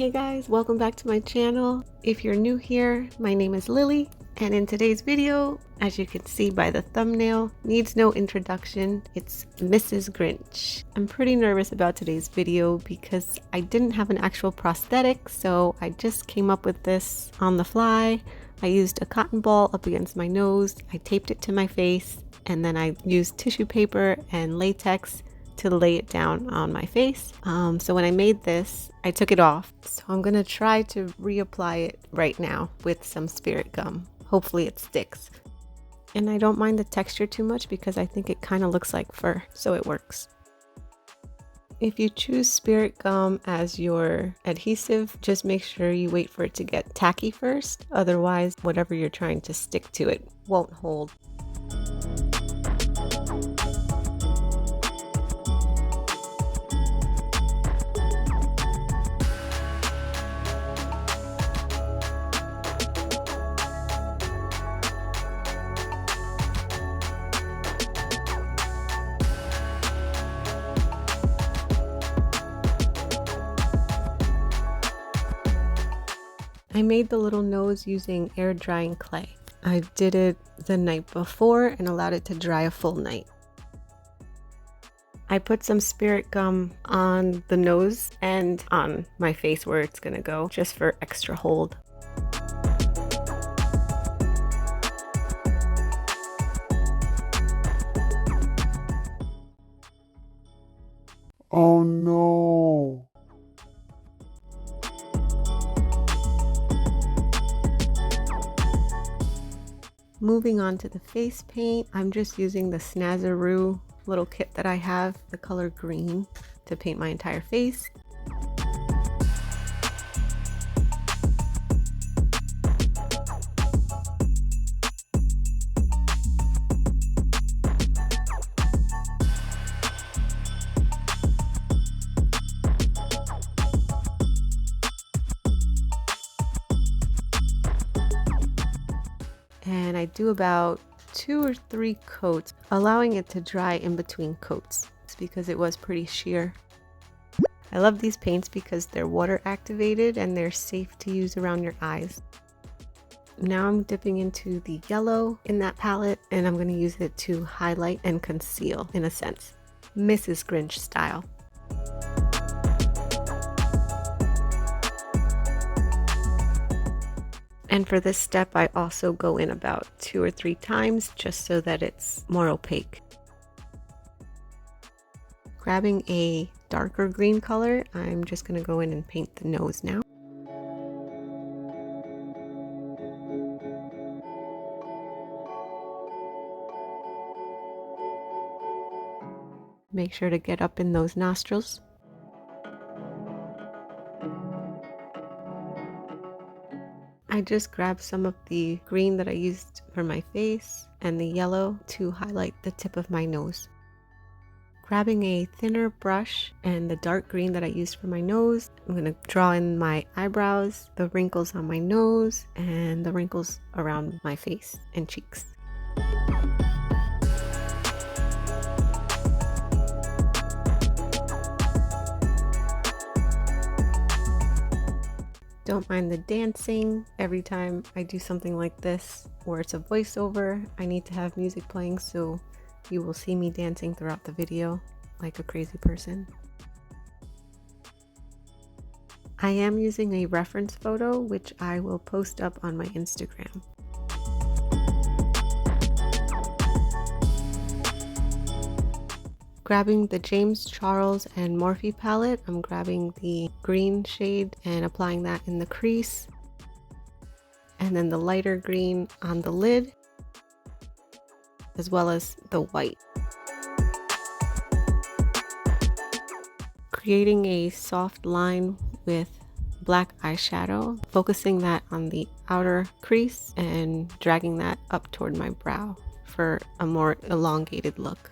Hey guys, welcome back to my channel. If you're new here, my name is Lily, and in today's video, as you can see by the thumbnail, needs no introduction, it's Mrs. Grinch. I'm pretty nervous about today's video because I didn't have an actual prosthetic, so I just came up with this on the fly. I used a cotton ball up against my nose, I taped it to my face, and then I used tissue paper and latex to lay it down on my face. So when I made this, I took it off. So I'm gonna try to reapply it right now with some spirit gum. Hopefully it sticks. And I don't mind the texture too much because I think it kind of looks like fur, so it works. If you choose spirit gum as your adhesive, just make sure you wait for it to get tacky first. Otherwise, whatever you're trying to stick to it won't hold. I made the little nose using air drying clay. I did it the night before and allowed it to dry a full night. I put some spirit gum on the nose and on my face where it's gonna go, just for extra hold. Oh no! Moving on to the face paint, I'm just using the Snazaroo little kit that I have, the color green, to paint my entire face. And I do about 2 or 3 coats, allowing it to dry in between coats because it was pretty sheer. I love these paints because they're water activated and they're safe to use around your eyes. Now I'm dipping into the yellow in that palette and I'm going to use it to highlight and conceal, in a sense, Mrs. Grinch style. And for this step, I also go in about 2 or 3 times just so that it's more opaque. Grabbing a darker green color, I'm just going to go in and paint the nose now. Make sure to get up in those nostrils. I just grabbed some of the green that I used for my face and the yellow to highlight the tip of my nose. Grabbing a thinner brush and the dark green that I used for my nose, I'm going to draw in my eyebrows, the wrinkles on my nose, and the wrinkles around my face and cheeks. Don't mind the dancing. Every time I do something like this where it's a voiceover, I need to have music playing, so you will see me dancing throughout the video like a crazy person. I am using a reference photo, which I will post up on my Instagram. Grabbing the James Charles and Morphe palette, I'm grabbing the green shade and applying that in the crease. And then the lighter green on the lid, as well as the white. Creating a soft line with black eyeshadow, focusing that on the outer crease and dragging that up toward my brow for a more elongated look.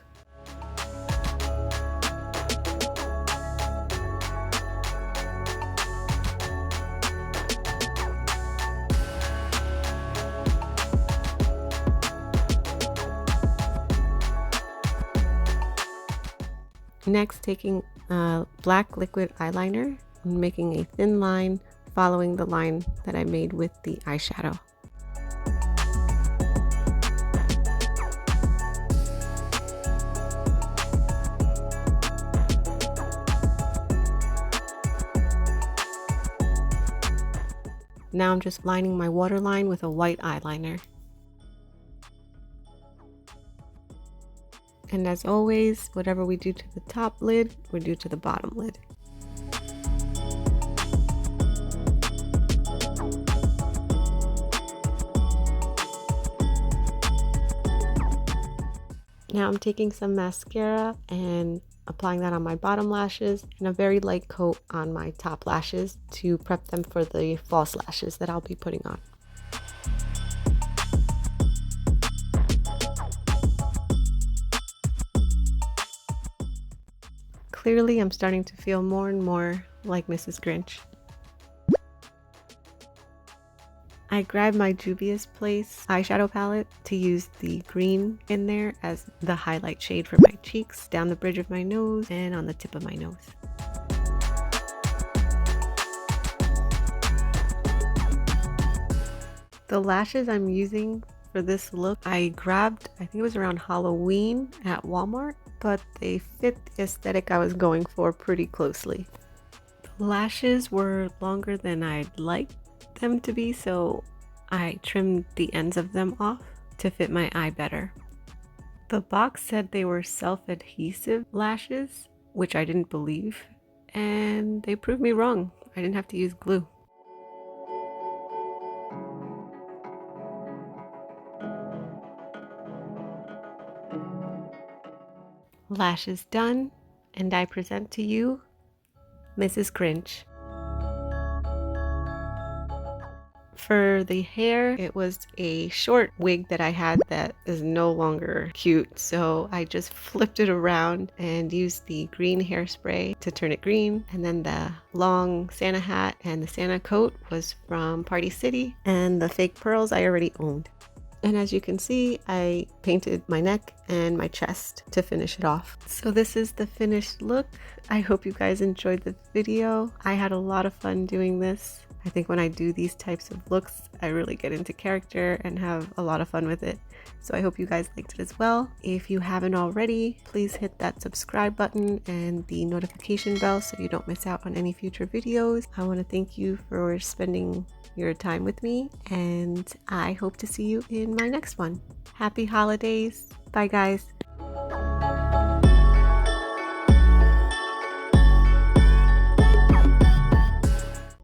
Next, taking black liquid eyeliner, and making a thin line following the line that I made with the eyeshadow. Now I'm just lining my waterline with a white eyeliner. And as always, whatever we do to the top lid, we do to the bottom lid. Now I'm taking some mascara and applying that on my bottom lashes and a very light coat on my top lashes to prep them for the false lashes that I'll be putting on. Clearly, I'm starting to feel more and more like Mrs. Grinch. I grabbed my Juvia's Place eyeshadow palette to use the green in there as the highlight shade for my cheeks, down the bridge of my nose, and on the tip of my nose. The lashes I'm using for this look, I grabbed, I think it was around Halloween at Walmart, but they fit the aesthetic I was going for pretty closely. The lashes were longer than I'd like them to be, so I trimmed the ends of them off to fit my eye better. The box said they were self-adhesive lashes, which I didn't believe, and they proved me wrong. I didn't have to use glue. Lashes done, and I present to you Mrs. Grinch. For the hair, it was a short wig that I had that is no longer cute, so I just flipped it around and used the green hairspray to turn it green. And then the long Santa hat and the Santa coat was from Party City, and the fake pearls I already owned. And as you can see, I painted my neck and my chest to finish it off. So this is the finished look. I hope you guys enjoyed the video. I had a lot of fun doing this. I think when I do these types of looks, I really get into character and have a lot of fun with it. So I hope you guys liked it as well. If you haven't already, please hit that subscribe button and the notification bell so you don't miss out on any future videos. I want to thank you for spending your time with me, and I hope to see you in my next one. Happy holidays. Bye guys.